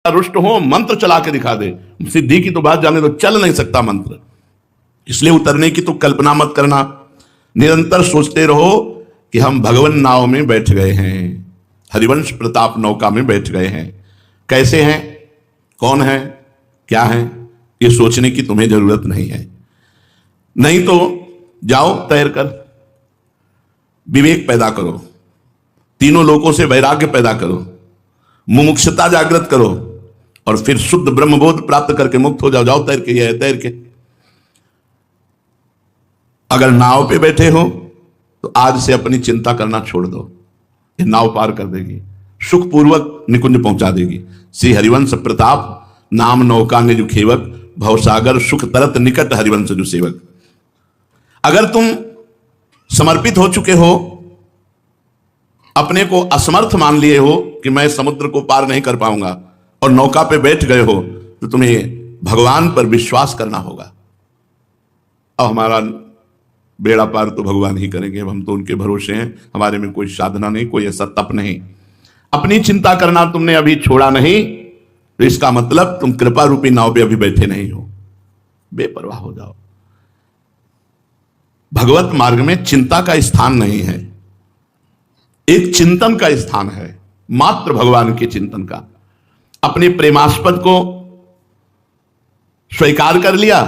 रुष्ट हो मंत्र चला के दिखा दे, सिद्धि की तो बात जाने दो, चल नहीं सकता मंत्र। इसलिए उतरने की तो कल्पना मत करना, निरंतर सोचते रहो कि हम भगवान नाव में बैठ गए हैं, हरिवंश प्रताप नौका में बैठ गए हैं। कैसे हैं, कौन है, क्या है, ये सोचने की तुम्हें जरूरत नहीं है। नहीं तो जाओ तैर कर, विवेक पैदा करो, तीनों लोकों से वैराग्य पैदा करो, मुमुक्षुता जागृत करो और फिर शुद्ध ब्रह्मबोध प्राप्त करके मुक्त हो जाओ। जाओ तैर के, ये तैर के। अगर नाव पे बैठे हो तो आज से अपनी चिंता करना छोड़ दो, ये नाव पार कर देगी, सुखपूर्वक निकुंज पहुंचा देगी। श्री हरिवंश प्रताप नाम नौका ने जो खेवक, भवसागर सुख तरत निकट हरिवंश जो सेवक। अगर तुम समर्पित हो चुके हो, अपने को असमर्थ मान लिए हो कि मैं समुद्र को पार नहीं कर पाऊंगा और नौका पे बैठ गए हो, तो तुम्हें भगवान पर विश्वास करना होगा। अब हमारा बेड़ा पार तो भगवान ही करेंगे, हम तो उनके भरोसे हैं, हमारे में कोई साधना नहीं, कोई ऐसा तप नहीं। अपनी चिंता करना तुमने अभी छोड़ा नहीं, तो इसका मतलब तुम कृपा रूपी नाव पे अभी बैठे नहीं हो। बेपरवाह हो जाओ। भगवत मार्ग में चिंता का स्थान नहीं है, एक चिंतन का स्थान है, मात्र भगवान के चिंतन का। अपने प्रेमास्पद को स्वीकार कर लिया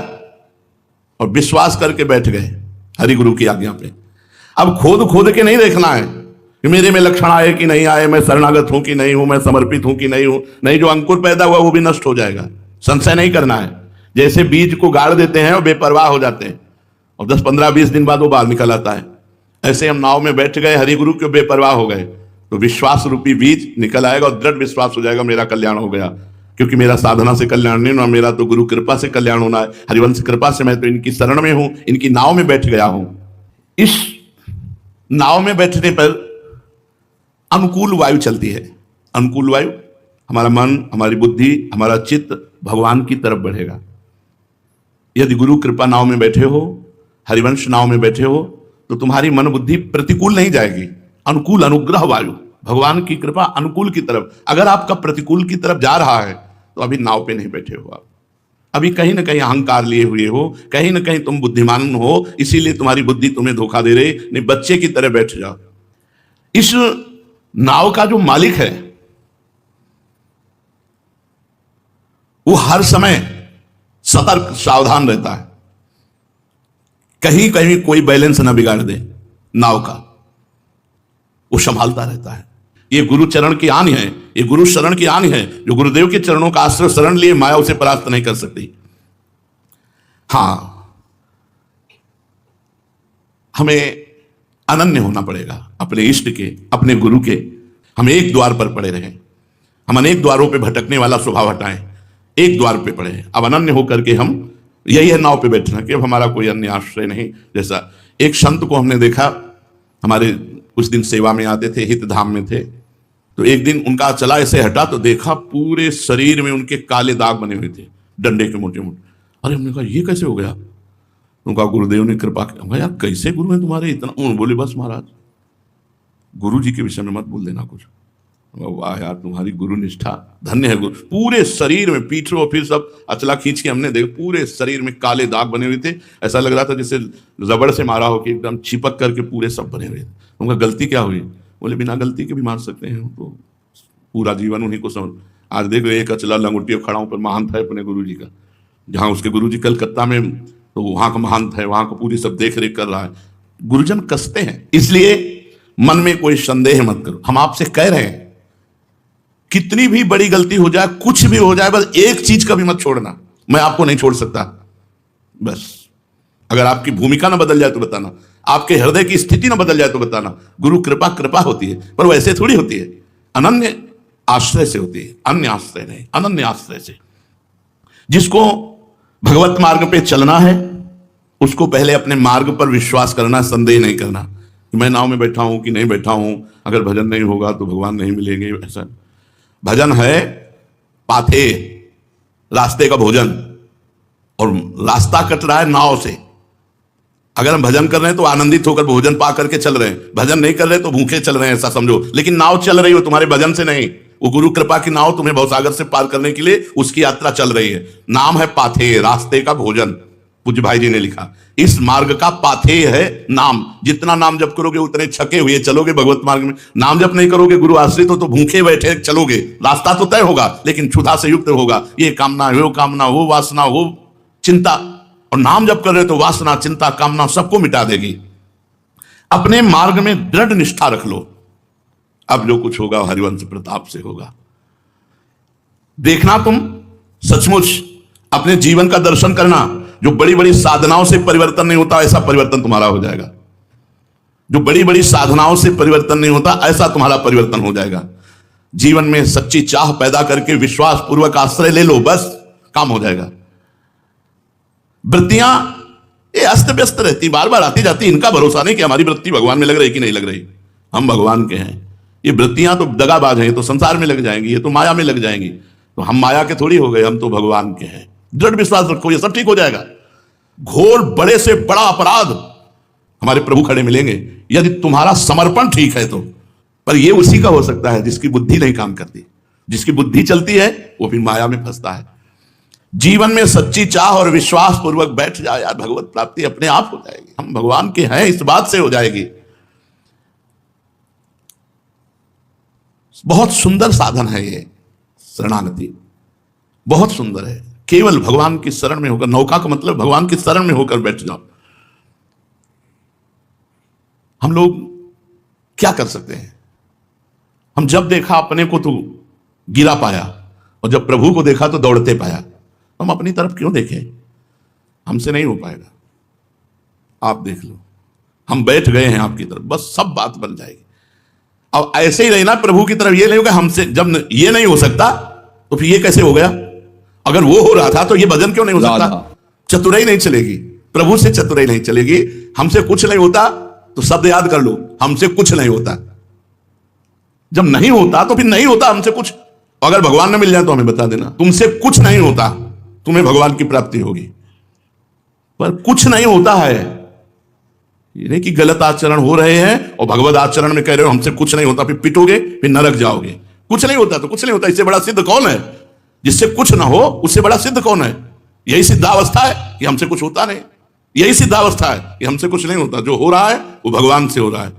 और विश्वास करके बैठ गए हरि गुरु की आज्ञा पे। अब खोद खोद के नहीं देखना है कि मेरे में लक्षण आए कि नहीं आए, मैं शरणागत हूं कि नहीं हूं, मैं समर्पित हूं कि नहीं हूं। नहीं, जो अंकुर पैदा हुआ वो भी नष्ट हो जाएगा, संशय नहीं करना है। जैसे बीज को गाड़ देते हैं और बेपरवाह हो जाते हैं और 10, 15, 20 दिन बाद वो बाहर निकल आता है, ऐसे हम नाव में बैठ गए, हरि गुरु के बेपरवाह हो गए, तो विश्वास रूपी बीज निकल आएगा और दृढ़ विश्वास हो जाएगा मेरा कल्याण हो गया। क्योंकि मेरा साधना से कल्याण नहीं होना, मेरा तो गुरु कृपा से कल्याण होना है, हरिवंश कृपा से मैं तो इनकी शरण में हूं, इनकी नाव में बैठ गया हूं। इस नाव में बैठने पर अनुकूल वायु चलती है। अनुकूल वायु, हमारा मन, हमारी बुद्धि, हमारा चित्त भगवान की तरफ बढ़ेगा। यदि गुरु कृपा नाव में बैठे हो, हरिवंश नाव में बैठे हो, तो तुम्हारी मन बुद्धि प्रतिकूल नहीं जाएगी, अनुकूल, अनुग्रह वायु, भगवान की कृपा अनुकूल की तरफ। अगर आपका प्रतिकूल की तरफ जा रहा है तो अभी नाव पे नहीं बैठे हो आप, अभी कहीं ना कहीं अहंकार लिए हुए हो, कहीं ना कहीं तुम बुद्धिमान हो, इसीलिए तुम्हारी बुद्धि तुम्हें धोखा दे रही। नहीं, बच्चे की तरह बैठ जाओ। इस नाव का जो मालिक है वो हर समय सतर्क सावधान रहता है, कहीं कहीं कोई बैलेंस ना बिगाड़ दे नाव का, वो संभालता रहता है। ये गुरु चरण की आन है, ये गुरु शरण की आन है। जो गुरुदेव के चरणों का आश्रय शरण लिए, माया उसे परास्त नहीं कर सकती। हां, हमें अनन्य होना पड़ेगा अपने इष्ट के, अपने गुरु के। हम एक द्वार पर पड़े रहें, हम अनेक द्वारों पे भटकने वाला स्वभाव हटाएं, एक द्वार पे पड़े। अब अनन्य होकर के हम, यही है नाव पे बैठना कि अब हमारा कोई अन्य आश्रय नहीं। जैसा एक संत को हमने देखा, हमारे कुछ दिन सेवा में आते थे, हित धाम में थे, तो एक दिन उनका चला ऐसे हटा तो देखा पूरे शरीर में उनके काले दाग बने हुए थे, डंडे के मोटे मोटे। अरे हमने कहा ये कैसे हो गया? उनका गुरुदेव ने कृपा की। यार कैसे गुरु हैं तुम्हारे इतना? बोले बस महाराज, गुरु जी के विषय में मत बोल देना कुछ। वाह यार, तुम्हारी गुरु निष्ठा धन्य है। गुरु पूरे शरीर में, पीठों फिर सब अचला खींच के हमने देखा, पूरे शरीर में काले दाग बने हुए थे। ऐसा लग रहा था जैसे रबड़ से मारा हो कि एकदम चिपक करके पूरे सब बने हुए थे। उनका गलती क्या हुई? बोले बिना गलती के भी मार सकते हैं, तो पूरा जीवन उन्हीं को समझ। आज देख एक अचला लंगोटिया खड़ा ऊपर महंत है अपने गुरु जी का, जहाँ उसके गुरु जी कलकत्ता में, तो वहाँ का महंत है, वहाँ का पूरी सब देख रेख कर रहा है। गुरुजन कसते हैं, इसलिए मन में कोई संदेह मत करो। हम आपसे कह रहे हैं, कितनी भी बड़ी गलती हो जाए, कुछ भी हो जाए, बस एक चीज कभी मत छोड़ना, मैं आपको नहीं छोड़ सकता। बस अगर आपकी भूमिका ना बदल जाए तो बताना, आपके हृदय की स्थिति ना बदल जाए तो बताना। गुरु कृपा कृपा होती है, पर वो ऐसे थोड़ी होती है, अनन्य आश्रय से होती है, अन्य आश्रय नहीं, अनन्य आश्रय से। जिसको भगवत मार्ग पे चलना है, उसको पहले अपने मार्ग पर विश्वास करना, संदेह नहीं करना कि मैं नाव में बैठा हूं कि नहीं बैठा हूं, अगर भजन नहीं होगा तो भगवान नहीं मिलेंगे। ऐसा भजन है पाथे, रास्ते का भोजन, और रास्ता कट रहा है नाव से। अगर हम भजन कर रहे हैं तो आनंदित होकर भोजन पा करके चल रहे हैं, भजन नहीं कर रहे तो भूखे चल रहे हैं, ऐसा समझो। लेकिन नाव चल रही हो तुम्हारे भजन से नहीं, वो गुरु कृपा की नाव तुम्हें भवसागर से पार करने के लिए उसकी यात्रा चल रही है। नाम है पाथेय, रास्ते का भोजन। पूज्य भाई जी ने लिखा इस मार्ग का पाथेय है नाम। जितना नाम जप करोगे उतने छके हुए चलोगे भगवत मार्ग में। नाम जप नहीं करोगे, गुरु आश्रित हो तो भूखे बैठे चलोगे, रास्ता तो तय होगा लेकिन क्षुधा से युक्त होगा। ये कामना, वो वासना, वो चिंता। और नाम जप कर रहे तो वासना, चिंता, कामना सबको मिटा देगी। अपने मार्ग में दृढ़ निष्ठा रख लो। अब जो कुछ होगा हरिवंश प्रताप से होगा। देखना तुम सचमुच अपने जीवन का दर्शन करना। जो बड़ी बड़ी साधनाओं से परिवर्तन नहीं होता ऐसा परिवर्तन तुम्हारा हो जाएगा। जो बड़ी बड़ी साधनाओं से परिवर्तन नहीं होता ऐसा तुम्हारा परिवर्तन हो जाएगा। जीवन में सच्ची चाह पैदा करके विश्वास पूर्वक आश्रय ले लो, बस काम हो जाएगा। वृत्तियां ये अस्त व्यस्त रहती, बार बार आती जाती। इनका भरोसा नहीं कि हमारी वृत्ति भगवान में लग रही कि नहीं लग रही। हम भगवान के हैं। ये वृत्तियां तो दगाबाज हैं, ये तो संसार में लग जाएंगी, ये तो माया में लग जाएंगी। तो हम माया के थोड़ी हो गए, हम तो भगवान के हैं। दृढ़ विश्वास रखो, ये सब ठीक हो जाएगा। घोर बड़े से बड़ा अपराध हमारे प्रभु खड़े मिलेंगे यदि तुम्हारा समर्पण ठीक है तो। पर यह उसी का हो सकता है जिसकी बुद्धि नहीं काम करती। जिसकी बुद्धि चलती है वो भी माया में फंसता है। जीवन में सच्ची चाह और विश्वास पूर्वक बैठ जाए यार, भगवत प्राप्ति अपने आप हो जाएगी। हम भगवान के हैं इस बात से हो जाएगी। बहुत सुंदर साधन है ये शरणागति, बहुत सुंदर है। केवल भगवान की शरण में होकर, नौका का मतलब भगवान की शरण में होकर बैठ जाओ। हम लोग क्या कर सकते हैं? हम जब देखा अपने को तो गिरा पाया, और जब प्रभु को देखा तो दौड़ते पाया। हम अपनी तरफ क्यों देखें? हमसे नहीं हो पाएगा। आप देख लो, हम बैठ गए हैं आपकी तरफ, बस सब बात बन जाएगी। अब ऐसे ही रहना प्रभु की तरफ। ये नहीं होगा हमसे, जब ये नहीं हो सकता तो फिर ये कैसे हो गया? अगर वो हो रहा था तो ये भजन क्यों नहीं हो सकता? चतुराई नहीं चलेगी, प्रभु से चतुराई नहीं चलेगी। हमसे कुछ नहीं होता तो शब्द याद कर लो, हमसे कुछ नहीं होता। जब नहीं होता तो फिर नहीं होता हमसे कुछ। अगर भगवान ने मिल जाए तो हमें बता देना, तुमसे कुछ नहीं होता, तुम्हें भगवान की प्राप्ति होगी। पर कुछ नहीं होता है, ये नहीं कि गलत आचरण हो रहे हैं और भगवत आचरण में कह रहे हो हमसे कुछ नहीं होता, फिर पिटोगे, फिर नरक जाओगे। कुछ नहीं होता तो कुछ नहीं होता। इससे बड़ा सिद्ध कौन है? जिससे कुछ ना हो उससे बड़ा सिद्ध कौन है? यही सिद्धावस्था है कि हमसे कुछ होता नहीं। यही सिद्धावस्था है कि हमसे कुछ नहीं होता। जो हो रहा है वो भगवान से हो रहा है।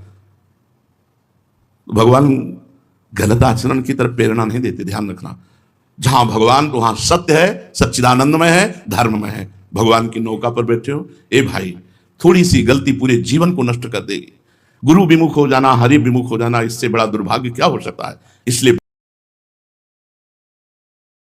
भगवान गलत आचरण की तरफ प्रेरणा नहीं देते, ध्यान रखना। जहां भगवान तो वहां सत्य है, सच्चिदानंदमय है, धर्ममय है। भगवान की नौका पर बैठे हो, ए भाई, थोड़ी सी गलती पूरे जीवन को नष्ट कर देगी। गुरु विमुख हो जाना, हरि विमुख हो जाना, इससे बड़ा दुर्भाग्य क्या हो सकता है? इसलिए